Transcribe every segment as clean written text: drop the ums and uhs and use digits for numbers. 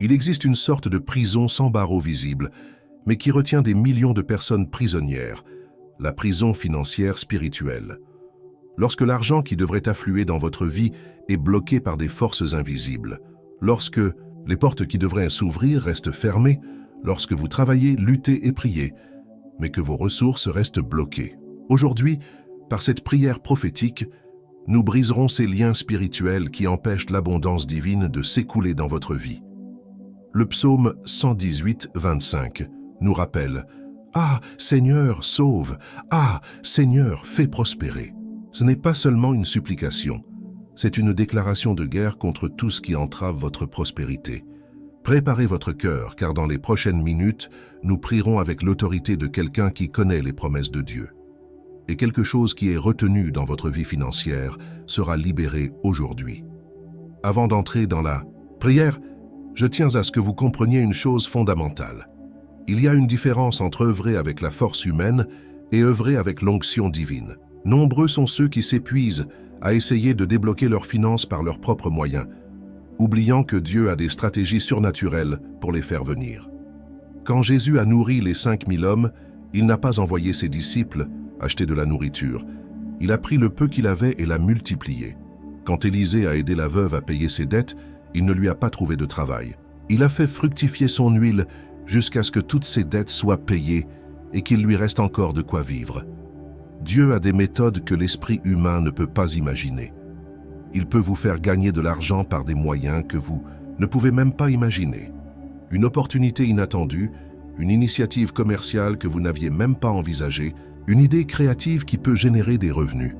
Il existe une sorte de prison sans barreaux visibles, mais qui retient des millions de personnes prisonnières, la prison financière spirituelle. Lorsque l'argent qui devrait affluer dans votre vie est bloqué par des forces invisibles, lorsque les portes qui devraient s'ouvrir restent fermées, lorsque vous travaillez, luttez et priez, mais que vos ressources restent bloquées. Aujourd'hui, par cette prière prophétique, nous briserons ces liens spirituels qui empêchent l'abondance divine de s'écouler dans votre vie. Le psaume 118, 25 nous rappelle « Ah, Seigneur, sauve! Ah, Seigneur, fais prospérer !» Ce n'est pas seulement une supplication, c'est une déclaration de guerre contre tout ce qui entrave votre prospérité. Préparez votre cœur, car dans les prochaines minutes, nous prierons avec l'autorité de quelqu'un qui connaît les promesses de Dieu. Et quelque chose qui est retenu dans votre vie financière sera libéré aujourd'hui. Avant d'entrer dans la prière, je tiens à ce que vous compreniez une chose fondamentale. Il y a une différence entre œuvrer avec la force humaine et œuvrer avec l'onction divine. Nombreux sont ceux qui s'épuisent à essayer de débloquer leurs finances par leurs propres moyens, oubliant que Dieu a des stratégies surnaturelles pour les faire venir. Quand Jésus a nourri les 5000 hommes, il n'a pas envoyé ses disciples acheter de la nourriture. Il a pris le peu qu'il avait et l'a multiplié. Quand Élisée a aidé la veuve à payer ses dettes, il ne lui a pas trouvé de travail. Il a fait fructifier son huile jusqu'à ce que toutes ses dettes soient payées et qu'il lui reste encore de quoi vivre. Dieu a des méthodes que l'esprit humain ne peut pas imaginer. Il peut vous faire gagner de l'argent par des moyens que vous ne pouvez même pas imaginer. Une opportunité inattendue, une initiative commerciale que vous n'aviez même pas envisagée, une idée créative qui peut générer des revenus.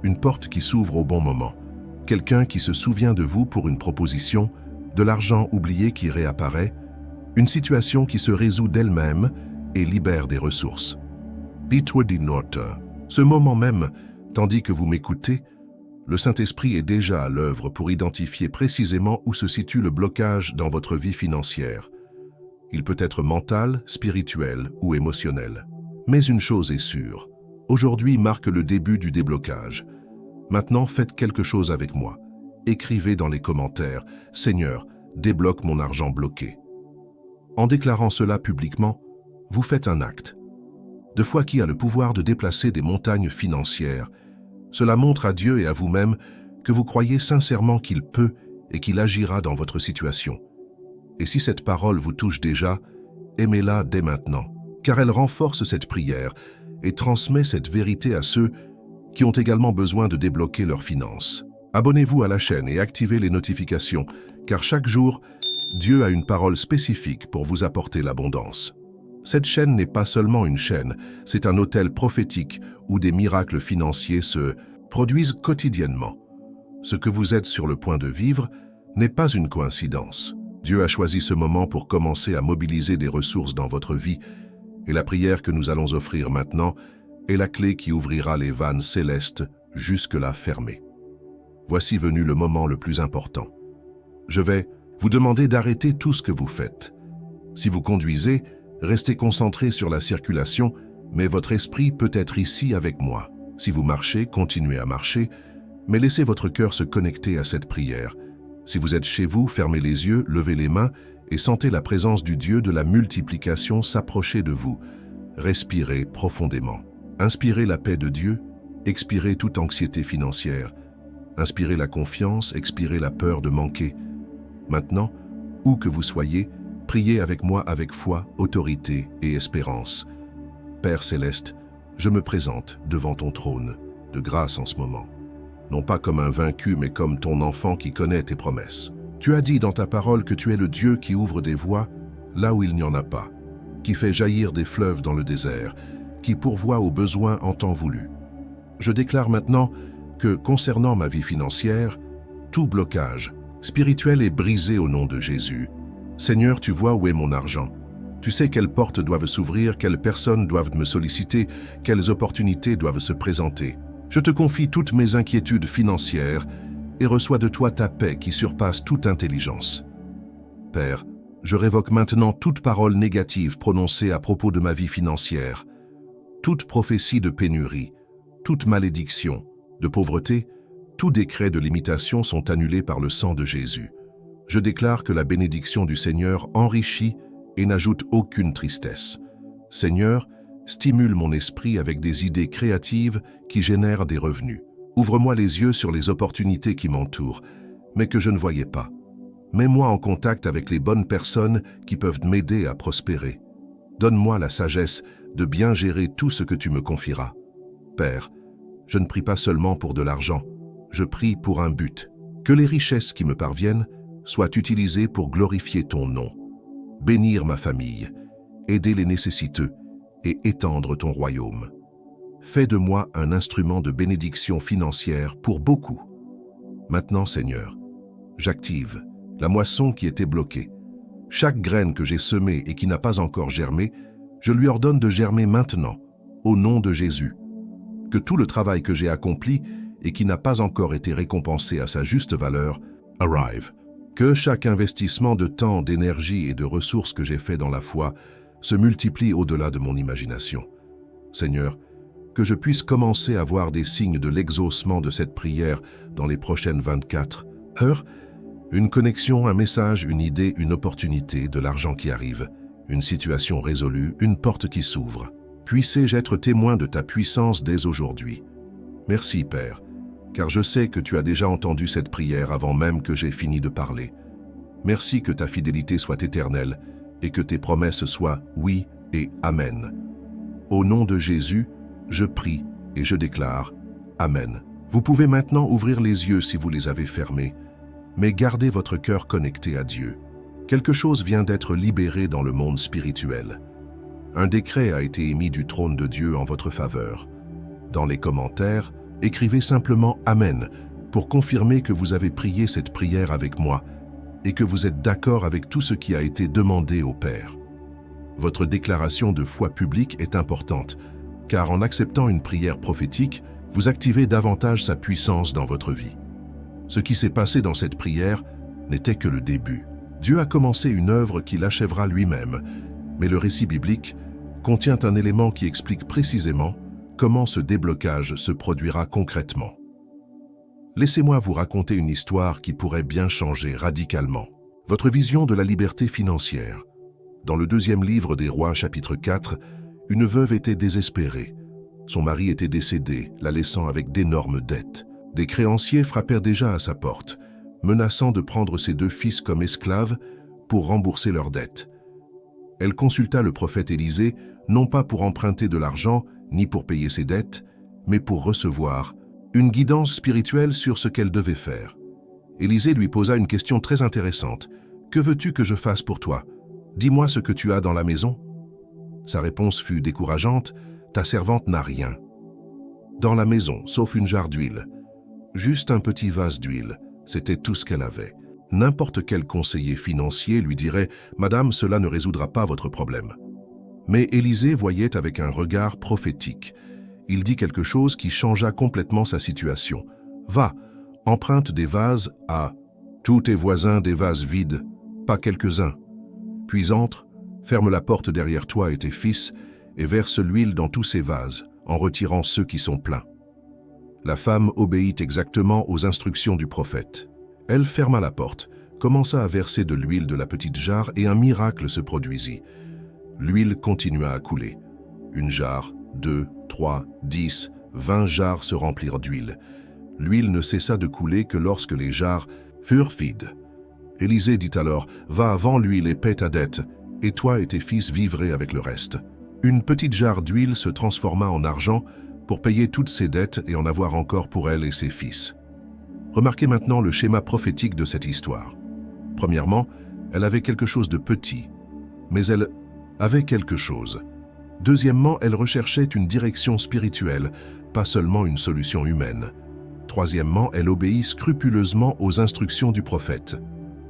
Une porte qui s'ouvre au bon moment. Quelqu'un qui se souvient de vous pour une proposition, de l'argent oublié qui réapparaît, une situation qui se résout d'elle-même et libère des ressources. Ce moment même, tandis que vous m'écoutez, le Saint-Esprit est déjà à l'œuvre pour identifier précisément où se situe le blocage dans votre vie financière. Il peut être mental, spirituel ou émotionnel. Mais une chose est sûre, aujourd'hui marque le début du déblocage. Maintenant, faites quelque chose avec moi. Écrivez dans les commentaires « Seigneur, débloque mon argent bloqué ». En déclarant cela publiquement, vous faites un acte de foi qui a le pouvoir de déplacer des montagnes financières. Cela montre à Dieu et à vous-même que vous croyez sincèrement qu'il peut et qu'il agira dans votre situation. Et si cette parole vous touche déjà, aimez-la dès maintenant, car elle renforce cette prière et transmet cette vérité à ceux qui ont également besoin de débloquer leurs finances. Abonnez-vous à la chaîne et activez les notifications, car chaque jour, Dieu a une parole spécifique pour vous apporter l'abondance. Cette chaîne n'est pas seulement une chaîne, c'est un autel prophétique où des miracles financiers se produisent quotidiennement. Ce que vous êtes sur le point de vivre n'est pas une coïncidence. Dieu a choisi ce moment pour commencer à mobiliser des ressources dans votre vie, et la prière que nous allons offrir maintenant est la clé qui ouvrira les vannes célestes jusque-là fermées. Voici venu le moment le plus important. Je vais vous demander d'arrêter tout ce que vous faites. Si vous conduisez, restez concentré sur la circulation, mais votre esprit peut être ici avec moi. Si vous marchez, continuez à marcher, mais laissez votre cœur se connecter à cette prière. Si vous êtes chez vous, fermez les yeux, levez les mains et sentez la présence du Dieu de la multiplication s'approcher de vous. Respirez profondément. Inspirez la paix de Dieu, expirez toute anxiété financière. Inspirez la confiance, expirez la peur de manquer. Maintenant, où que vous soyez, priez avec moi avec foi, autorité et espérance. Père céleste, je me présente devant ton trône de grâce en ce moment. Non pas comme un vaincu, mais comme ton enfant qui connaît tes promesses. Tu as dit dans ta parole que tu es le Dieu qui ouvre des voies là où il n'y en a pas, qui fait jaillir des fleuves dans le désert, qui pourvoit aux besoins en temps voulu. Je déclare maintenant que, concernant ma vie financière, tout blocage spirituel est brisé au nom de Jésus. Seigneur, tu vois où est mon argent. Tu sais quelles portes doivent s'ouvrir, quelles personnes doivent me solliciter, quelles opportunités doivent se présenter. Je te confie toutes mes inquiétudes financières et reçois de toi ta paix qui surpasse toute intelligence. Père, je révoque maintenant toute parole négative prononcée à propos de ma vie financière, toute prophétie de pénurie, toute malédiction, de pauvreté, tout décret de limitation sont annulés par le sang de Jésus. Je déclare que la bénédiction du Seigneur enrichit et n'ajoute aucune tristesse. Seigneur, stimule mon esprit avec des idées créatives qui génèrent des revenus. Ouvre-moi les yeux sur les opportunités qui m'entourent, mais que je ne voyais pas. Mets-moi en contact avec les bonnes personnes qui peuvent m'aider à prospérer. Donne-moi la sagesse de bien gérer tout ce que tu me confieras. Père, je ne prie pas seulement pour de l'argent, je prie pour un but. Que les richesses qui me parviennent soient utilisées pour glorifier ton nom, bénir ma famille, aider les nécessiteux et étendre ton royaume. Fais de moi un instrument de bénédiction financière pour beaucoup. Maintenant, Seigneur, j'active la moisson qui était bloquée. Chaque graine que j'ai semée et qui n'a pas encore germé, je lui ordonne de germer maintenant, au nom de Jésus. Que tout le travail que j'ai accompli et qui n'a pas encore été récompensé à sa juste valeur, arrive. Que chaque investissement de temps, d'énergie et de ressources que j'ai fait dans la foi se multiplie au-delà de mon imagination. Seigneur, que je puisse commencer à voir des signes de l'exaucement de cette prière dans les prochaines 24 heures, une connexion, un message, une idée, une opportunité, de l'argent qui arrive, une situation résolue, une porte qui s'ouvre. Puissé-je être témoin de ta puissance dès aujourd'hui. Merci, Père, car je sais que tu as déjà entendu cette prière avant même que j'aie fini de parler. Merci que ta fidélité soit éternelle et que tes promesses soient oui et amen. Au nom de Jésus, je prie et je déclare amen. Vous pouvez maintenant ouvrir les yeux si vous les avez fermés, mais gardez votre cœur connecté à Dieu. Quelque chose vient d'être libéré dans le monde spirituel. Un décret a été émis du trône de Dieu en votre faveur. Dans les commentaires, écrivez simplement « Amen » pour confirmer que vous avez prié cette prière avec moi et que vous êtes d'accord avec tout ce qui a été demandé au Père. Votre déclaration de foi publique est importante, car en acceptant une prière prophétique, vous activez davantage sa puissance dans votre vie. Ce qui s'est passé dans cette prière n'était que le début. Dieu a commencé une œuvre qu'il achèvera lui-même, mais le récit biblique contient un élément qui explique précisément comment ce déblocage se produira concrètement. Laissez-moi vous raconter une histoire qui pourrait bien changer radicalement votre vision de la liberté financière. Dans le 2e livre des Rois, chapitre 4, une veuve était désespérée. Son mari était décédé, la laissant avec d'énormes dettes. Des créanciers frappèrent déjà à sa porte, menaçant de prendre ses 2 fils comme esclaves pour rembourser leurs dettes. Elle consulta le prophète Élisée, non pas pour emprunter de l'argent, ni pour payer ses dettes, mais pour recevoir une guidance spirituelle sur ce qu'elle devait faire. Élisée lui posa une question très intéressante. « Que veux-tu que je fasse pour toi? Dis-moi ce que tu as dans la maison. » Sa réponse fut décourageante. « Ta servante n'a rien. Dans la maison, sauf une jarre d'huile. Juste un petit vase d'huile, c'était tout ce qu'elle avait. » N'importe quel conseiller financier lui dirait « Madame, cela ne résoudra pas votre problème. » Mais Élisée voyait avec un regard prophétique. Il dit quelque chose qui changea complètement sa situation. « Va, emprunte des vases à tous tes voisins, des vases vides, pas quelques-uns. Puis entre, ferme la porte derrière toi et tes fils, et verse l'huile dans tous ces vases, en retirant ceux qui sont pleins. » La femme obéit exactement aux instructions du prophète. Elle ferma la porte, commença à verser de l'huile de la petite jarre et un miracle se produisit. L'huile continua à couler. 1 jarre, 2, 3, 10, 20 jarres se remplirent d'huile. L'huile ne cessa de couler que lorsque les jarres furent vides. Élisée dit alors « Va, vends l'huile et paie ta dette, et toi et tes fils vivrez avec le reste. » Une petite jarre d'huile se transforma en argent pour payer toutes ses dettes et en avoir encore pour elle et ses fils. Remarquez maintenant le schéma prophétique de cette histoire. Premièrement, elle avait quelque chose de petit, mais elle avait quelque chose. Deuxièmement, elle recherchait une direction spirituelle, pas seulement une solution humaine. Troisièmement, elle obéit scrupuleusement aux instructions du prophète.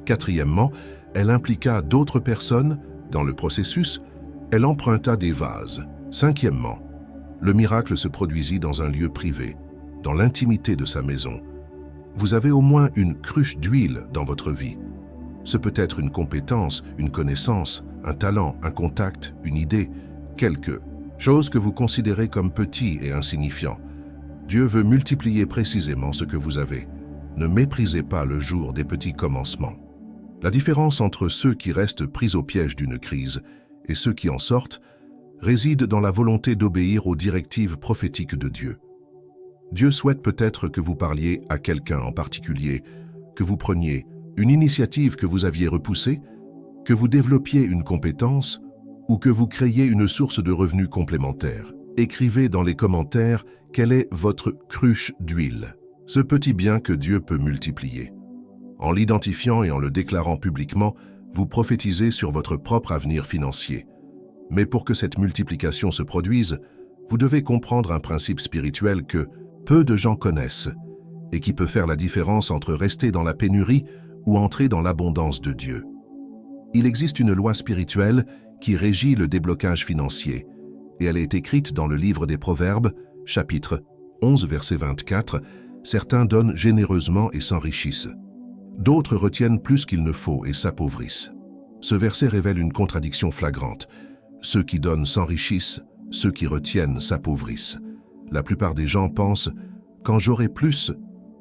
Quatrièmement, elle impliqua d'autres personnes dans le processus. Elle emprunta des vases. Cinquièmement, le miracle se produisit dans un lieu privé, dans l'intimité de sa maison. Vous avez au moins une cruche d'huile dans votre vie. Ce peut être une compétence, une connaissance, un talent, un contact, une idée, quelque chose que vous considérez comme petit et insignifiant. Dieu veut multiplier précisément ce que vous avez. Ne méprisez pas le jour des petits commencements. La différence entre ceux qui restent pris au piège d'une crise et ceux qui en sortent réside dans la volonté d'obéir aux directives prophétiques de Dieu. Dieu souhaite peut-être que vous parliez à quelqu'un en particulier, que vous preniez une initiative que vous aviez repoussée, que vous développiez une compétence ou que vous créiez une source de revenus complémentaire. Écrivez dans les commentaires quelle est votre cruche d'huile, ce petit bien que Dieu peut multiplier. En l'identifiant et en le déclarant publiquement, vous prophétisez sur votre propre avenir financier. Mais pour que cette multiplication se produise, vous devez comprendre un principe spirituel que peu de gens connaissent et qui peut faire la différence entre rester dans la pénurie ou entrer dans l'abondance de Dieu. Il existe une loi spirituelle qui régit le déblocage financier et elle est écrite dans le livre des Proverbes, chapitre 11, verset 24. Certains donnent généreusement et s'enrichissent. D'autres retiennent plus qu'il ne faut et s'appauvrissent. Ce verset révèle une contradiction flagrante. Ceux qui donnent s'enrichissent, ceux qui retiennent s'appauvrissent. La plupart des gens pensent « quand j'aurai plus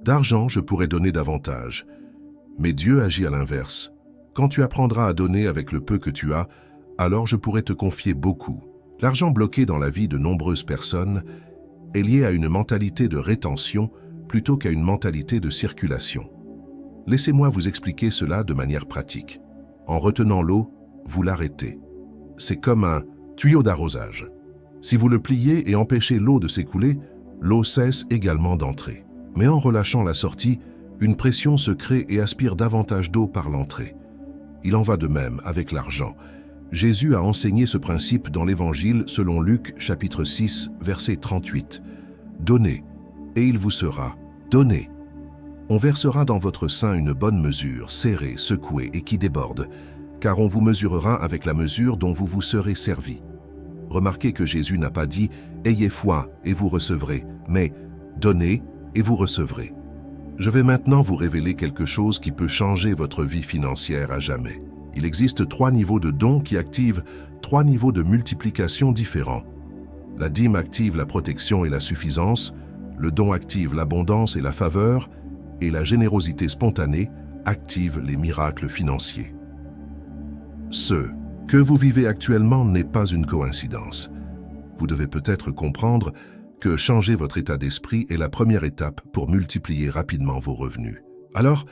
d'argent, je pourrai donner davantage ». Mais Dieu agit à l'inverse. Quand tu apprendras à donner avec le peu que tu as, alors je pourrai te confier beaucoup. L'argent bloqué dans la vie de nombreuses personnes est lié à une mentalité de rétention plutôt qu'à une mentalité de circulation. Laissez-moi vous expliquer cela de manière pratique. En retenant l'eau, vous l'arrêtez. C'est comme un tuyau d'arrosage. Si vous le pliez et empêchez l'eau de s'écouler, l'eau cesse également d'entrer. Mais en relâchant la sortie, une pression se crée et aspire davantage d'eau par l'entrée. Il en va de même avec l'argent. Jésus a enseigné ce principe dans l'Évangile selon Luc, chapitre 6, verset 38. « Donnez, et il vous sera donné. On versera dans votre sein une bonne mesure, serrée, secouée et qui déborde, car on vous mesurera avec la mesure dont vous vous serez servi. » Remarquez que Jésus n'a pas dit « Ayez foi et vous recevrez », mais « Donnez et vous recevrez ». Je vais maintenant vous révéler quelque chose qui peut changer votre vie financière à jamais. Il existe 3 niveaux de dons qui activent 3 niveaux de multiplication différents. La dîme active la protection et la suffisance, le don active l'abondance et la faveur, et la générosité spontanée active les miracles financiers. Ce que vous vivez actuellement n'est pas une coïncidence. Vous devez peut-être comprendre que changer votre état d'esprit est la première étape pour multiplier rapidement vos revenus. Alors,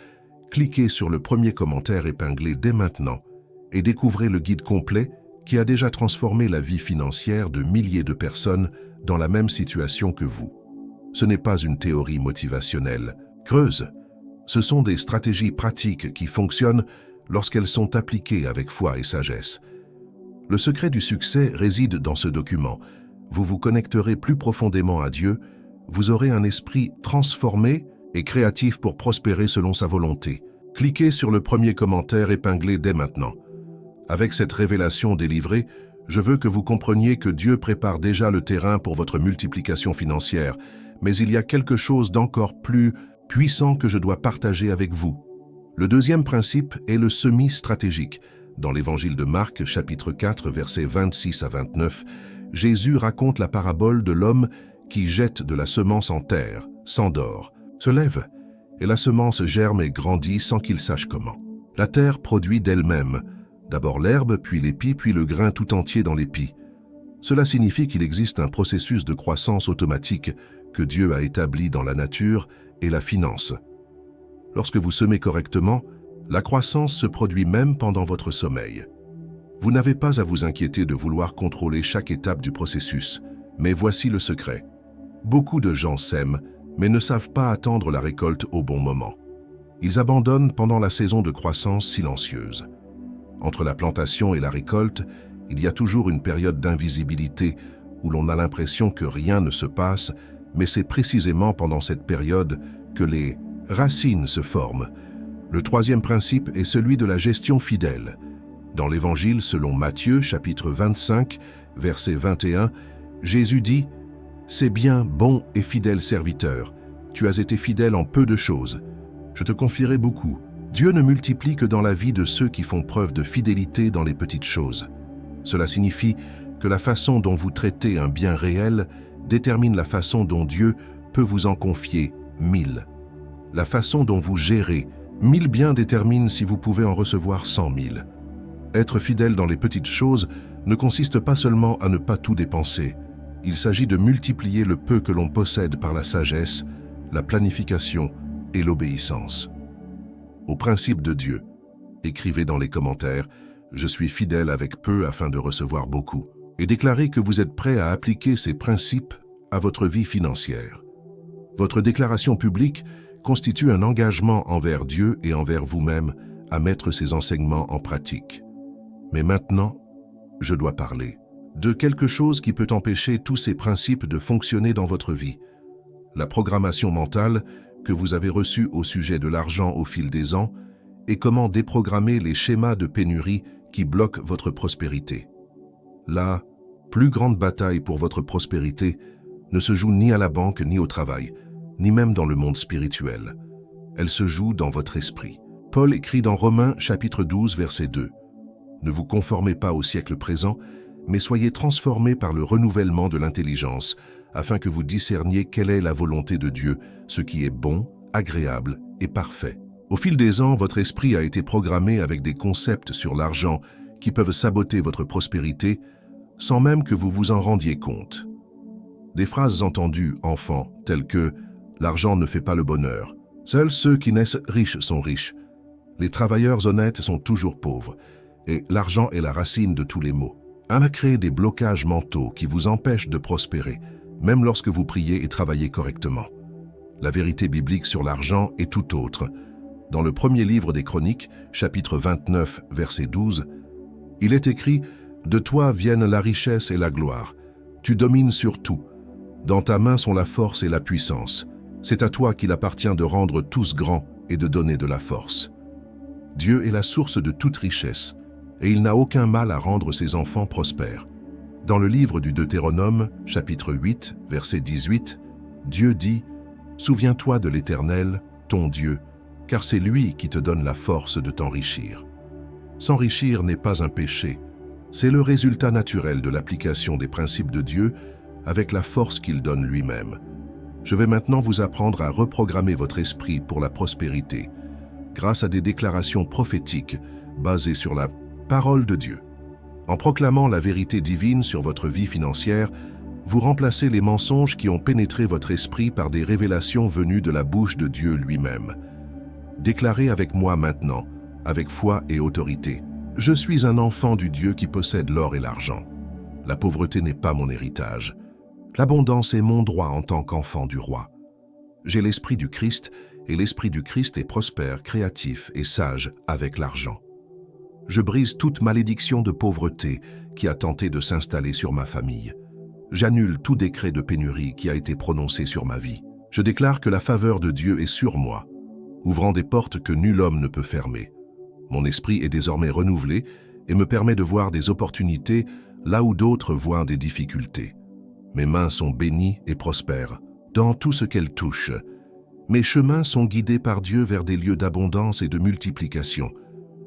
cliquez sur le premier commentaire épinglé dès maintenant et découvrez le guide complet qui a déjà transformé la vie financière de milliers de personnes dans la même situation que vous. Ce n'est pas une théorie motivationnelle creuse. Ce sont des stratégies pratiques qui fonctionnent lorsqu'elles sont appliquées avec foi et sagesse. Le secret du succès réside dans ce document. Vous vous connecterez plus profondément à Dieu, vous aurez un esprit transformé et créatif pour prospérer selon sa volonté. Cliquez sur le premier commentaire épinglé dès maintenant. Avec cette révélation délivrée, je veux que vous compreniez que Dieu prépare déjà le terrain pour votre multiplication financière, mais il y a quelque chose d'encore plus puissant que je dois partager avec vous. Le deuxième principe est le semis stratégique. Dans l'Évangile de Marc, chapitre 4, versets 26 à 29, Jésus raconte la parabole de l'homme qui jette de la semence en terre, s'endort, se lève, et la semence germe et grandit sans qu'il sache comment. La terre produit d'elle-même, d'abord l'herbe, puis l'épi, puis le grain tout entier dans l'épi. Cela signifie qu'il existe un processus de croissance automatique que Dieu a établi dans la nature et la finance. Lorsque vous semez correctement, la croissance se produit même pendant votre sommeil. Vous n'avez pas à vous inquiéter de vouloir contrôler chaque étape du processus, mais voici le secret. Beaucoup de gens sèment, mais ne savent pas attendre la récolte au bon moment. Ils abandonnent pendant la saison de croissance silencieuse. Entre la plantation et la récolte, il y a toujours une période d'invisibilité où l'on a l'impression que rien ne se passe, mais c'est précisément pendant cette période que les racines se forment. Le troisième principe est celui de la gestion fidèle. Dans l'Évangile selon Matthieu, chapitre 25, verset 21, Jésus dit « C'est bien, bon et fidèle serviteur, tu as été fidèle en peu de choses. Je te confierai beaucoup. Dieu ne multiplie que dans la vie de ceux qui font preuve de fidélité dans les petites choses. Cela signifie que la façon dont vous traitez un bien réel détermine la façon dont Dieu peut vous en confier 1000. La façon dont vous gérez 1000 biens déterminent si vous pouvez en recevoir 100 000. Être fidèle dans les petites choses ne consiste pas seulement à ne pas tout dépenser. Il s'agit de multiplier le peu que l'on possède par la sagesse, la planification et l'obéissance. Au principe de Dieu, écrivez dans les commentaires « Je suis fidèle avec peu afin de recevoir beaucoup » et déclarez que vous êtes prêt à appliquer ces principes à votre vie financière. Votre déclaration publique constitue un engagement envers Dieu et envers vous-même à mettre ces enseignements en pratique. Mais maintenant, je dois parler de quelque chose qui peut empêcher tous ces principes de fonctionner dans votre vie. La programmation mentale que vous avez reçue au sujet de l'argent au fil des ans et comment déprogrammer les schémas de pénurie qui bloquent votre prospérité. La plus grande bataille pour votre prospérité ne se joue ni à la banque ni au travail, ni même dans le monde spirituel. Elle se joue dans votre esprit. Paul écrit dans Romains chapitre 12, verset 2. « Ne vous conformez pas au siècle présent, mais soyez transformés par le renouvellement de l'intelligence, afin que vous discerniez quelle est la volonté de Dieu, ce qui est bon, agréable et parfait. » Au fil des ans, votre esprit a été programmé avec des concepts sur l'argent qui peuvent saboter votre prospérité sans même que vous vous en rendiez compte. Des phrases entendues, enfant, telles que « l'argent ne fait pas le bonheur »,« seuls ceux qui naissent riches sont riches »,« les travailleurs honnêtes sont toujours pauvres » et « l'argent est la racine de tous les maux ». A créé des blocages mentaux qui vous empêchent de prospérer, même lorsque vous priez et travaillez correctement. La vérité biblique sur l'argent est tout autre. Dans le premier livre des Chroniques, chapitre 29, verset 12, il est écrit « De toi viennent la richesse et la gloire. Tu domines sur tout. Dans ta main sont la force et la puissance. C'est à toi qu'il appartient de rendre tous grands et de donner de la force. » Dieu est la source de toute richesse, et il n'a aucun mal à rendre ses enfants prospères. Dans le livre du Deutéronome, chapitre 8, verset 18, Dieu dit « Souviens-toi de l'Éternel, ton Dieu, car c'est lui qui te donne la force de t'enrichir. » S'enrichir n'est pas un péché, c'est le résultat naturel de l'application des principes de Dieu avec la force qu'il donne lui-même. Je vais maintenant vous apprendre à reprogrammer votre esprit pour la prospérité, grâce à des déclarations prophétiques basées sur la parole de Dieu. En proclamant la vérité divine sur votre vie financière, vous remplacez les mensonges qui ont pénétré votre esprit par des révélations venues de la bouche de Dieu lui-même. Déclarez avec moi maintenant, avec foi et autorité. Je suis un enfant du Dieu qui possède l'or et l'argent. La pauvreté n'est pas mon héritage. L'abondance est mon droit en tant qu'enfant du roi. J'ai l'esprit du Christ, et l'esprit du Christ est prospère, créatif et sage avec l'argent. Je brise toute malédiction de pauvreté qui a tenté de s'installer sur ma famille. J'annule tout décret de pénurie qui a été prononcé sur ma vie. Je déclare que la faveur de Dieu est sur moi, ouvrant des portes que nul homme ne peut fermer. Mon esprit est désormais renouvelé et me permet de voir des opportunités là où d'autres voient des difficultés. Mes mains sont bénies et prospères dans tout ce qu'elles touchent. Mes chemins sont guidés par Dieu vers des lieux d'abondance et de multiplication.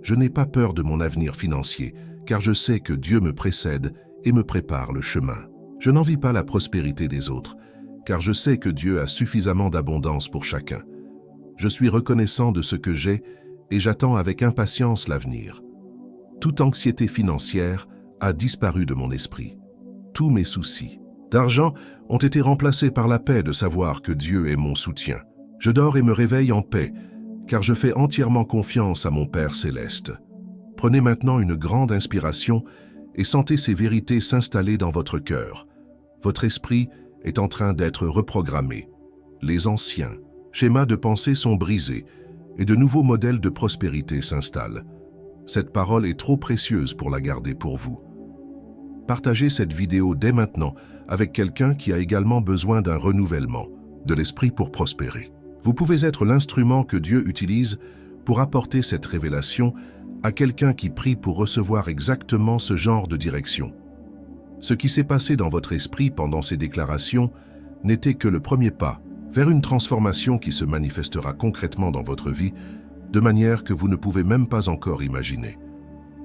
Je n'ai pas peur de mon avenir financier, car je sais que Dieu me précède et me prépare le chemin. Je n'envie pas la prospérité des autres, car je sais que Dieu a suffisamment d'abondance pour chacun. Je suis reconnaissant de ce que j'ai et j'attends avec impatience l'avenir. Toute anxiété financière a disparu de mon esprit. Tous mes soucis d'argent ont été remplacés par la paix de savoir que Dieu est mon soutien. Je dors et me réveille en paix, car je fais entièrement confiance à mon Père céleste. Prenez maintenant une grande inspiration et sentez ces vérités s'installer dans votre cœur. Votre esprit est en train d'être reprogrammé. Les anciens schémas de pensée sont brisés et de nouveaux modèles de prospérité s'installent. Cette parole est trop précieuse pour la garder pour vous. Partagez cette vidéo dès maintenant avec quelqu'un qui a également besoin d'un renouvellement de l'esprit pour prospérer. Vous pouvez être l'instrument que Dieu utilise pour apporter cette révélation à quelqu'un qui prie pour recevoir exactement ce genre de direction. Ce qui s'est passé dans votre esprit pendant ces déclarations n'était que le premier pas vers une transformation qui se manifestera concrètement dans votre vie de manière que vous ne pouvez même pas encore imaginer.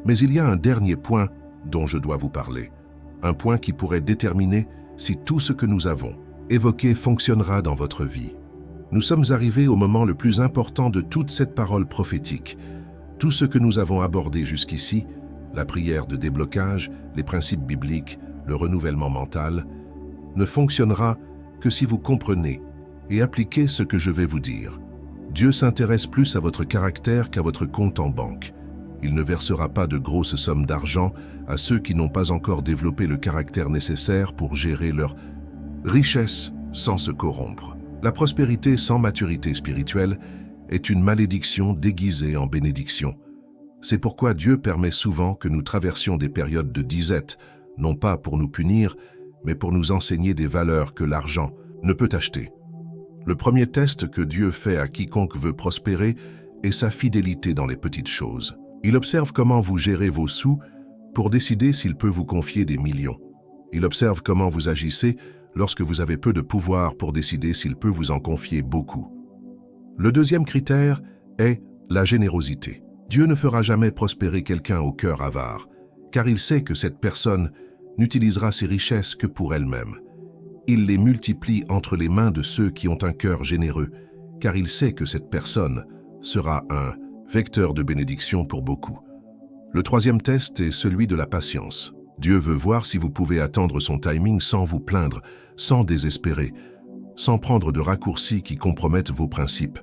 Mais il y a un dernier point dont je dois vous parler, un point qui pourrait déterminer si tout ce que nous avons évoqué fonctionnera dans votre vie. Nous sommes arrivés au moment le plus important de toute cette parole prophétique. Tout ce que nous avons abordé jusqu'ici, la prière de déblocage, les principes bibliques, le renouvellement mental, ne fonctionnera que si vous comprenez et appliquez ce que je vais vous dire. Dieu s'intéresse plus à votre caractère qu'à votre compte en banque. Il ne versera pas de grosses sommes d'argent à ceux qui n'ont pas encore développé le caractère nécessaire pour gérer leur richesse sans se corrompre. La prospérité sans maturité spirituelle est une malédiction déguisée en bénédiction. C'est pourquoi Dieu permet souvent que nous traversions des périodes de disette, non pas pour nous punir, mais pour nous enseigner des valeurs que l'argent ne peut acheter. Le premier test que Dieu fait à quiconque veut prospérer est sa fidélité dans les petites choses. Il observe comment vous gérez vos sous pour décider s'il peut vous confier des millions. Il observe comment vous agissez lorsque vous avez peu de pouvoir pour décider s'il peut vous en confier beaucoup. Le deuxième critère est la générosité. Dieu ne fera jamais prospérer quelqu'un au cœur avare, car il sait que cette personne n'utilisera ses richesses que pour elle-même. Il les multiplie entre les mains de ceux qui ont un cœur généreux, car il sait que cette personne sera un vecteur de bénédiction pour beaucoup. Le troisième test est celui de la patience. Dieu veut voir si vous pouvez attendre son timing sans vous plaindre, sans désespérer, sans prendre de raccourcis qui compromettent vos principes.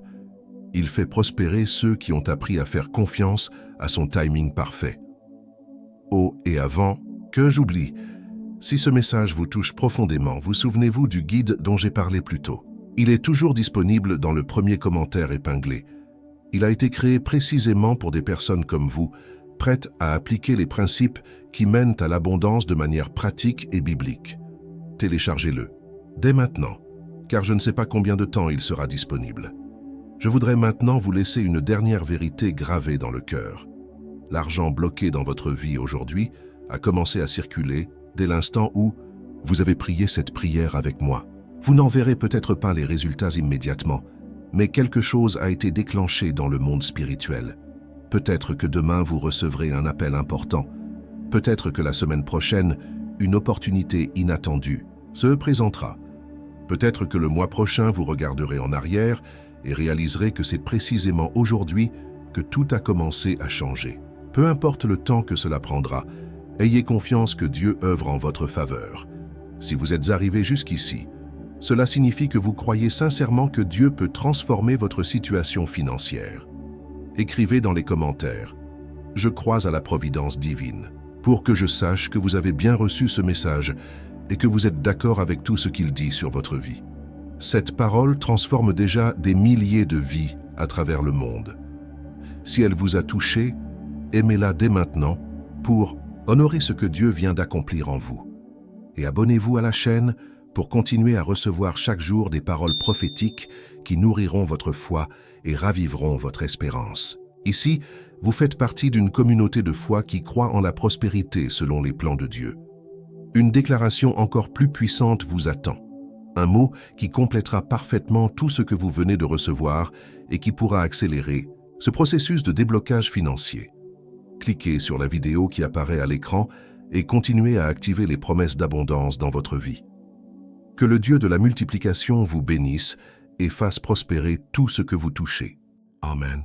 Il fait prospérer ceux qui ont appris à faire confiance à son timing parfait. Oh, et avant que j'oublie, si ce message vous touche profondément, vous souvenez-vous du guide dont j'ai parlé plus tôt. Il est toujours disponible dans le premier commentaire épinglé. Il a été créé précisément pour des personnes comme vous, prêtes à appliquer les principes qui mènent à l'abondance de manière pratique et biblique. Téléchargez-le, dès maintenant, car je ne sais pas combien de temps il sera disponible. Je voudrais maintenant vous laisser une dernière vérité gravée dans le cœur. L'argent bloqué dans votre vie aujourd'hui a commencé à circuler dès l'instant où vous avez prié cette prière avec moi. Vous n'en verrez peut-être pas les résultats immédiatement, mais quelque chose a été déclenché dans le monde spirituel. Peut-être que demain vous recevrez un appel important. Peut-être que la semaine prochaine, une opportunité inattendue se présentera. Peut-être que le mois prochain vous regarderez en arrière et réaliserez que c'est précisément aujourd'hui que tout a commencé à changer. Peu importe le temps que cela prendra, ayez confiance que Dieu œuvre en votre faveur. Si vous êtes arrivé jusqu'ici, cela signifie que vous croyez sincèrement que Dieu peut transformer votre situation financière. Écrivez dans les commentaires « Je crois à la providence divine » pour que je sache que vous avez bien reçu ce message et que vous êtes d'accord avec tout ce qu'il dit sur votre vie. Cette parole transforme déjà des milliers de vies à travers le monde. Si elle vous a touché, aimez-la dès maintenant pour honorer ce que Dieu vient d'accomplir en vous. Et abonnez-vous à la chaîne pour continuer à recevoir chaque jour des paroles prophétiques qui nourriront votre foi et raviveront votre espérance. Ici, vous faites partie d'une communauté de foi qui croit en la prospérité selon les plans de Dieu. Une déclaration encore plus puissante vous attend. Un mot qui complétera parfaitement tout ce que vous venez de recevoir et qui pourra accélérer ce processus de déblocage financier. Cliquez sur la vidéo qui apparaît à l'écran et continuez à activer les promesses d'abondance dans votre vie. Que le Dieu de la multiplication vous bénisse et fasse prospérer tout ce que vous touchez. Amen.